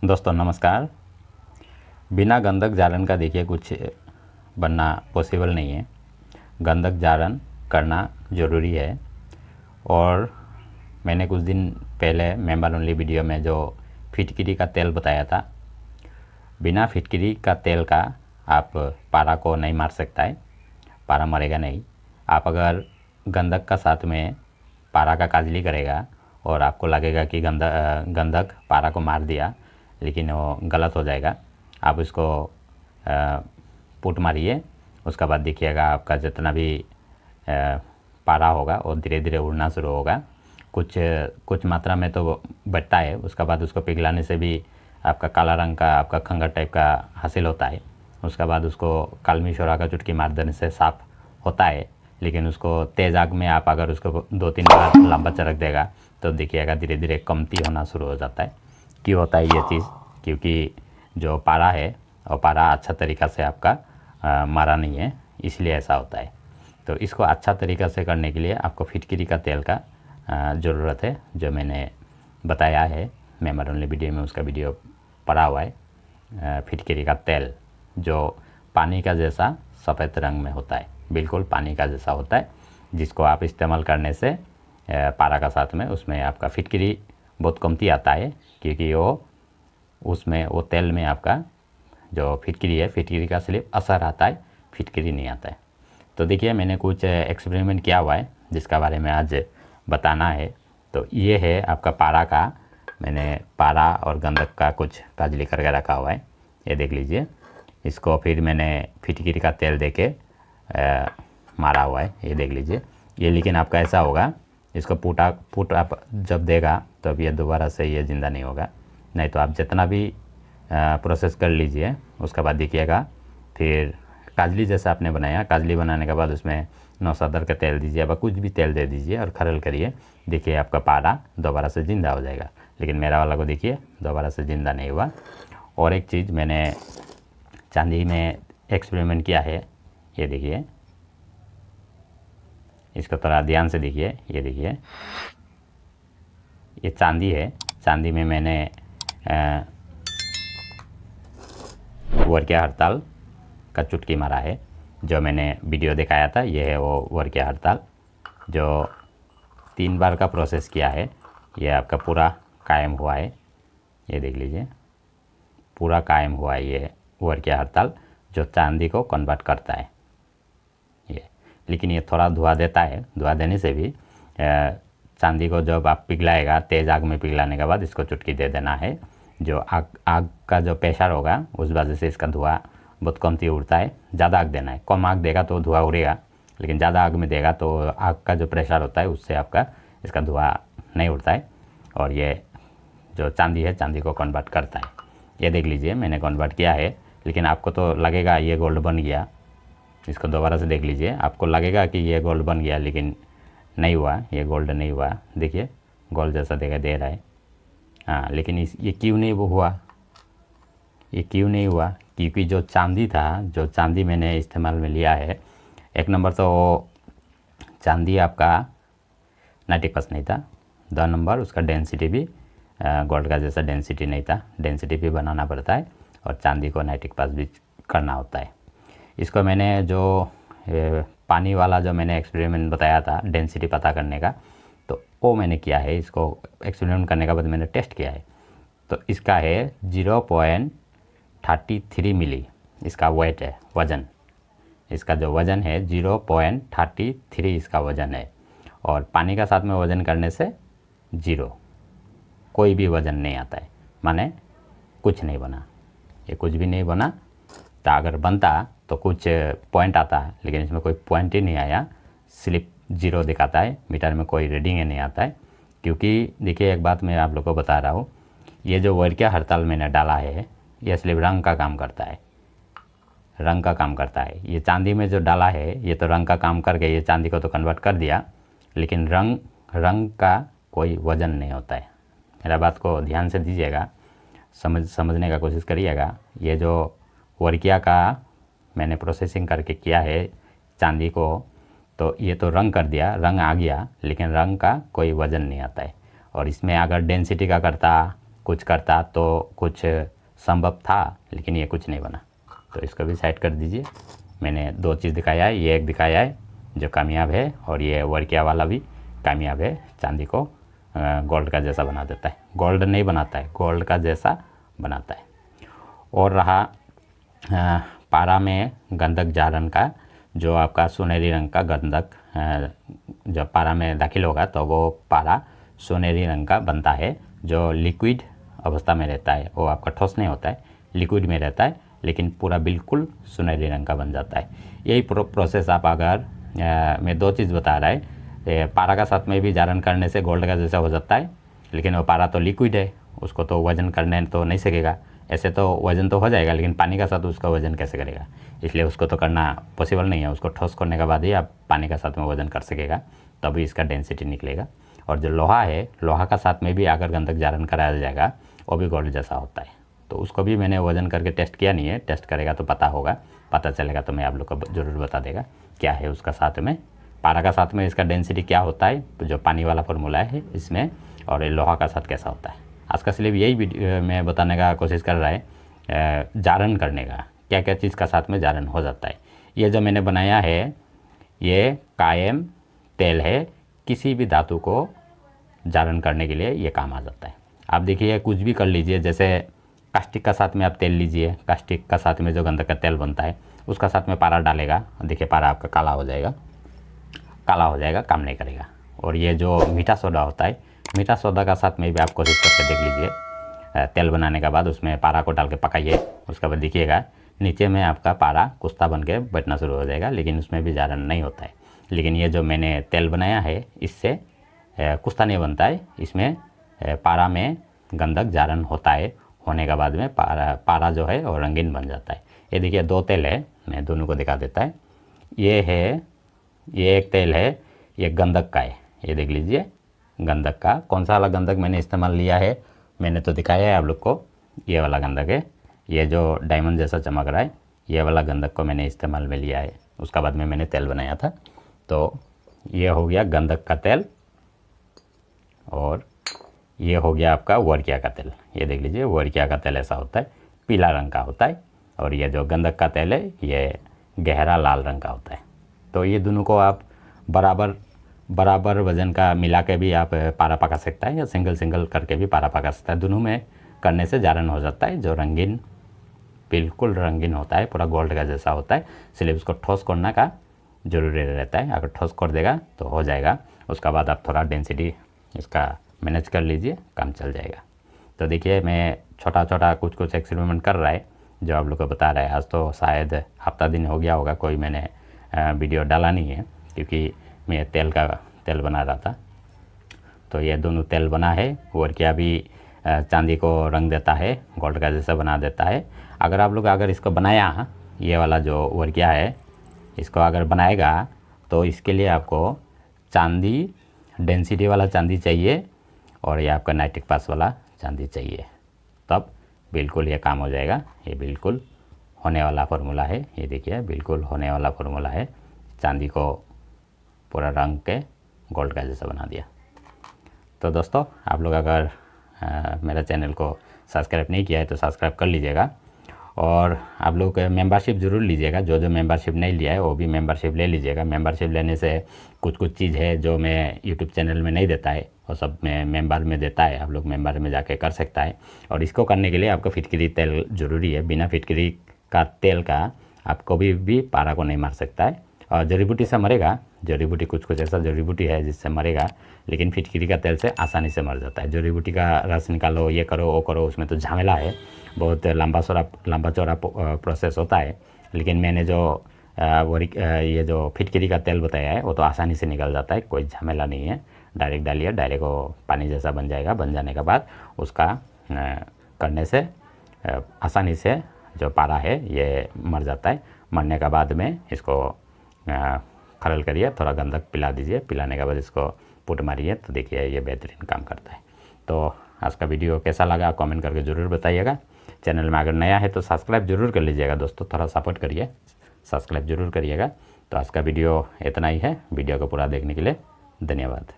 दोस्तों नमस्कार। बिना गंधक जारण का देखिए कुछ बनना पॉसिबल नहीं है। गंधक जारण करना ज़रूरी है। और मैंने कुछ दिन पहले मेंबर ओनली वीडियो में जो फिटकिरी का तेल बताया था, बिना फिटकिरी का तेल का आप पारा को नहीं मार सकता है, पारा मरेगा नहीं। आप अगर गंधक का साथ में पारा का काजली करेगा और आपको लगेगा कि गंधक पारा को मार दिया, लेकिन वो गलत हो जाएगा। आप उसको पुट मारिए, उसके बाद देखिएगा आपका जितना भी पारा होगा वो धीरे धीरे उड़ना शुरू होगा। कुछ मात्रा में तो बढ़ता है, उसके बाद उसको पिघलाने से भी आपका काला रंग का आपका खंगर टाइप का हासिल होता है। उसके बाद उसको कालमी शोरा का चुटकी मार देने से साफ होता है। लेकिन उसको तेज़ आग में आप अगर उसको 2-3 बार लंबा चरक देगा तो देखिएगा धीरे धीरे कमती होना शुरू हो जाता है। क्यों होता है ये चीज़? क्योंकि जो पारा है और पारा अच्छा तरीक़ा से आपका मारा नहीं है, इसलिए ऐसा होता है। तो इसको अच्छा तरीक़ा से करने के लिए आपको फिटकिरी का तेल का ज़रूरत है, जो मैंने बताया है मेंबर ओनली वीडियो में। उसका वीडियो पड़ा हुआ है। फिटकिरी का तेल जो पानी का जैसा सफ़ेद रंग में होता है, बिल्कुल पानी का जैसा होता है, जिसको आप इस्तेमाल करने से पारा का साथ में उसमें आपका फिटकिरी बहुत कमती आता है। क्योंकि वो तेल में आपका जो फिटकिरी है, फिटकिरी का सिर्फ असर आता है, फिटकिरी नहीं आता है। तो देखिए मैंने कुछ एक्सपेरिमेंट किया हुआ है जिसका बारे में आज बताना है। तो ये है आपका पारा का, मैंने पारा और गंधक का कुछ काजली करके रखा हुआ है, ये देख लीजिए। इसको फिर मैंने फिटकिरी का तेल दे के मारा हुआ है, ये देख लीजिए। ये लेकिन आपका ऐसा होगा, इसको पुट आप जब देगा तो अब ये दोबारा से ये ज़िंदा नहीं होगा। नहीं तो आप जितना भी प्रोसेस कर लीजिए, उसके बाद देखिएगा फिर काजली जैसा आपने बनाया, काजली बनाने के बाद उसमें नौसदर का तेल दीजिए, अब कुछ भी तेल दे दीजिए और खरल करिए, देखिए आपका पारा दोबारा से ज़िंदा हो जाएगा। लेकिन मेरा वाला को देखिए दोबारा से ज़िंदा नहीं हुआ। और एक चीज़ मैंने चांदी में एक्सपेरिमेंट किया है, ये देखिए, इसको थोड़ा ध्यान से देखिए। ये देखिए, ये चांदी है। चांदी में मैंने वर्क्या हड़ताल का चुटकी मारा है, जो मैंने वीडियो दिखाया था। ये है वो वर्क्या हड़ताल, जो 3 बार का प्रोसेस किया है। ये आपका पूरा कायम हुआ है, ये देख लीजिए, पूरा कायम हुआ है ये वर्क्या हड़ताल, जो चांदी को कन्वर्ट करता है ये। लेकिन ये थोड़ा धुआं देता है, धुआं देने से भी चांदी को जब आप पिघलाएगा, तेज़ आग में पिघलाने के बाद इसको चुटकी दे देना है। जो आग का जो प्रेशर होगा उस वजह से इसका धुआं बहुत कमती उड़ता है। ज़्यादा आग देना है, कम आग देगा तो धुआं उड़ेगा, लेकिन ज़्यादा आग में देगा तो आग का जो प्रेशर होता है उससे आपका इसका धुआं नहीं उड़ता है। और ये जो चांदी है, चांदी को कन्वर्ट करता है। ये देख लीजिए, मैंने कन्वर्ट किया है। लेकिन आपको तो लगेगा ये गोल्ड बन गया, इसको दोबारा से देख लीजिए, आपको लगेगा कि ये गोल्ड बन गया, लेकिन नहीं हुआ, ये गोल्ड नहीं हुआ। देखिए गोल्ड जैसा दिखाई दे रहा है, हाँ, लेकिन ये क्यों नहीं वो हुआ, ये क्यों नहीं हुआ? क्योंकि जो चांदी था, जो चांदी मैंने इस्तेमाल में लिया है, एक नंबर तो चांदी आपका 90% नहीं था, 2 नंबर उसका डेंसिटी भी गोल्ड का जैसा डेंसिटी नहीं था। डेंसिटी भी बनाना पड़ता है और चांदी को 90% भी करना होता है। इसको मैंने जो पानी वाला जो मैंने एक्सपेरिमेंट बताया था डेंसिटी पता करने का, तो वो मैंने किया है। इसको एक्सपेरिमेंट करने के बाद मैंने टेस्ट किया है, तो इसका है 0.33 मिली, इसका वेट है, वज़न। इसका जो वज़न है 0.33 इसका वज़न है। और पानी का साथ में वज़न करने से 0, कोई भी वज़न नहीं आता है, माने कुछ नहीं बना, ये कुछ भी नहीं बना। तो अगर बनता तो कुछ पॉइंट आता, लेकिन इसमें कोई पॉइंट ही नहीं आया, सिर्फ 0 दिखाता है, मीटर में कोई रीडिंग ही नहीं आता है। क्योंकि देखिए एक बात मैं आप लोग को बता रहा हूँ, ये जो वर्क्या हड़ताल मैंने डाला है, ये सिर्फ रंग का काम करता है, रंग का काम करता है। ये चांदी में जो डाला है ये तो रंग का काम करके ये चांदी को तो कन्वर्ट कर दिया, लेकिन रंग का कोई वज़न नहीं होता है। मेरा बात को ध्यान से दीजिएगा, समझने का कोशिश करिएगा। ये जो वर्क्या का मैंने प्रोसेसिंग करके किया है चांदी को, तो ये तो रंग कर दिया, रंग आ गया, लेकिन रंग का कोई वज़न नहीं आता है। और इसमें अगर डेंसिटी का करता कुछ करता तो कुछ संभव था, लेकिन ये कुछ नहीं बना। तो इसको भी साइड कर दीजिए। मैंने 2 चीज़ दिखाया है, ये एक दिखाया है जो कामयाब है, और ये वर्किया वाला भी कामयाब है, चांदी को गोल्ड का जैसा बना देता है। गोल्ड नहीं बनाता है, गोल्ड का जैसा बनाता है। और रहा पारा में गंधक जारन का, जो आपका सुनहरी रंग का गंधक जब पारा में दाखिल होगा तो वो पारा सुनहरी रंग का बनता है, जो लिक्विड अवस्था में रहता है। वो आपका ठोस नहीं होता है, लिक्विड में रहता है, लेकिन पूरा बिल्कुल सुनहरी रंग का बन जाता है। यही प्रोसेस आप अगर मैं 2 चीज़ बता रहा है, पारा का साथ में भी जारन करने से गोल्ड का जैसा हो जाता है, लेकिन वो पारा तो लिक्विड है, उसको तो वजन करने तो नहीं सकेगा। ऐसे तो वज़न तो हो जाएगा, लेकिन पानी का साथ उसका वज़न कैसे करेगा, इसलिए उसको तो करना पॉसिबल नहीं है। उसको ठोस करने के बाद ही आप पानी का साथ में वज़न कर सकेगा, तभी इसका डेंसिटी निकलेगा। और जो लोहा है, लोहा का साथ में भी अगर गंधक जारन कराया जाएगा, वो भी गोल्ड जैसा होता है। तो उसको भी मैंने वज़न करके टेस्ट किया नहीं है, टेस्ट करेगा तो पता होगा, पता चलेगा तो मैं आप लोग को ज़रूर बता देगा क्या है उसका साथ में। पारा का साथ में इसका डेंसिटी क्या होता है, जो पानी वाला फार्मूला है इसमें, और लोहा का साथ कैसा होता है। आज का सिर्फ यही वीडियो में बताने का कोशिश कर रहा है, जारन करने का क्या क्या चीज़ का साथ में जारन हो जाता है। ये जो मैंने बनाया है ये कायम तेल है, किसी भी धातु को जारन करने के लिए ये काम आ जाता है। आप देखिए कुछ भी कर लीजिए, जैसे कास्टिक का साथ में आप तेल लीजिए, कास्टिक का साथ में जो गंधक का तेल बनता है उसका साथ में पारा डालेगा, देखिए पारा आपका काला हो जाएगा, काला हो जाएगा, काम नहीं करेगा। और ये जो मीठा सोडा होता है, मीठा सोडा का साथ में भी आप कोशिश करके देख लीजिए। तेल बनाने के बाद उसमें पारा को डाल के पकाइए, उसके बाद देखिएगा नीचे में आपका पारा कुश्ता बन के बैठना शुरू हो जाएगा, लेकिन उसमें भी जारन नहीं होता है। लेकिन ये जो मैंने तेल बनाया है इससे कुश्ता नहीं बनता है, इसमें पारा में गंधक जारन होता है। होने के बाद में पारा जो है वो रंगीन बन जाता है। ये देखिए 2 तेल है, मैं दोनों को दिखा देता है। ये है, ये एक तेल है, ये गंधक का है, ये देख लीजिए गंधक का। कौन सा वाला गंधक मैंने इस्तेमाल लिया है मैंने तो दिखाया है आप लोग को, ये वाला गंधक है। ये जो डायमंड जैसा चमक रहा है ये वाला गंधक को मैंने इस्तेमाल में लिया है। उसका बाद में मैंने तेल बनाया था। तो ये हो गया गंधक का तेल, और ये हो गया आपका वर्किया का तेल। ये देख लीजिए वर्किया का तेल ऐसा होता है, पीला रंग का होता है, और ये जो गंधक का तेल है ये गहरा लाल रंग का होता है। तो ये दोनों को आप बराबर वज़न का मिला के भी आप पारा पका सकता है, या सिंगल सिंगल करके भी पारा पका सकता है। दोनों में करने से जारन हो जाता है, जो रंगीन, बिल्कुल रंगीन होता है, पूरा गोल्ड का जैसा होता है। इसलिए उसको ठोस करने का ज़रूरी रहता है, अगर ठोस कर देगा तो हो जाएगा। उसका बाद आप थोड़ा डेंसिटी इसका मैनेज कर लीजिए, काम चल जाएगा। तो देखिए मैं छोटा छोटा कुछ एक्सपेरिमेंट कर रहा है जो आप लोग को बता रहा है। आज तो शायद हफ्ता दिन हो गया होगा, कोई मैंने वीडियो डाला नहीं है, क्योंकि मैं तेल बना रहा था। तो ये दोनों तेल बना है। वर्किया भी चांदी को रंग देता है, गोल्ड का जैसा बना देता है। अगर इसको बनाया, ये वाला जो वर्किया है इसको अगर बनाएगा तो इसके लिए आपको चांदी, डेंसिटी वाला चांदी चाहिए, और ये आपका नाइट्रिक पास वाला चांदी चाहिए, तब बिल्कुल ये काम हो जाएगा। ये बिल्कुल होने वाला फार्मूला है, ये देखिए बिल्कुल होने वाला फार्मूला है। चांदी को पूरा रंग के गोल्ड का जैसा बना दिया। तो दोस्तों आप लोग अगर मेरा चैनल को सब्सक्राइब नहीं किया है तो सब्सक्राइब कर लीजिएगा, और आप लोग मेंबरशिप ज़रूर लीजिएगा। जो मेंबरशिप नहीं लिया है वो भी मेंबरशिप ले लीजिएगा। मेंबरशिप लेने से कुछ चीज़ है जो मैं यूट्यूब चैनल में नहीं देता है, वो सब मैं मेंबर में देता है। आप लोग मेंबर में जाके कर सकता है। और इसको करने के लिए आपको फिटकरी तेल ज़रूरी है। बिना फिटकरी का तेल का आप कभी भी पारा को नहीं मार सकता है। और जड़ी बूटी से मरेगा, जड़ी बूटी कुछ ऐसा जड़ी बूटी है जिससे मरेगा, लेकिन फिटकरी का तेल से आसानी से मर जाता है। जड़ी बूटी का रस निकालो, ये करो वो करो, उसमें तो झमेला है, बहुत लंबा चौड़ा प्रोसेस होता है। लेकिन मैंने जो ये जो फिटकरी का तेल बताया है वो तो आसानी से निकल जाता है, कोई झमेला नहीं है। डायरेक्ट डालिए, डायरेक्ट वो पानी जैसा बन जाएगा। बन जाने के बाद उसका करने से आसानी से जो पारा है ये मर जाता है। मरने के बाद में इसको खरल करिए, थोड़ा गंधक पिला दीजिए। पिलाने के बाद इसको पुट मारिए, तो देखिए ये बेहतरीन काम करता है। तो आज का वीडियो कैसा लगा कमेंट करके ज़रूर बताइएगा। चैनल में अगर नया है तो सब्सक्राइब जरूर कर लीजिएगा दोस्तों, थोड़ा सपोर्ट करिए, सब्सक्राइब जरूर करिएगा। तो आज का वीडियो इतना ही है। वीडियो को पूरा देखने के लिए धन्यवाद।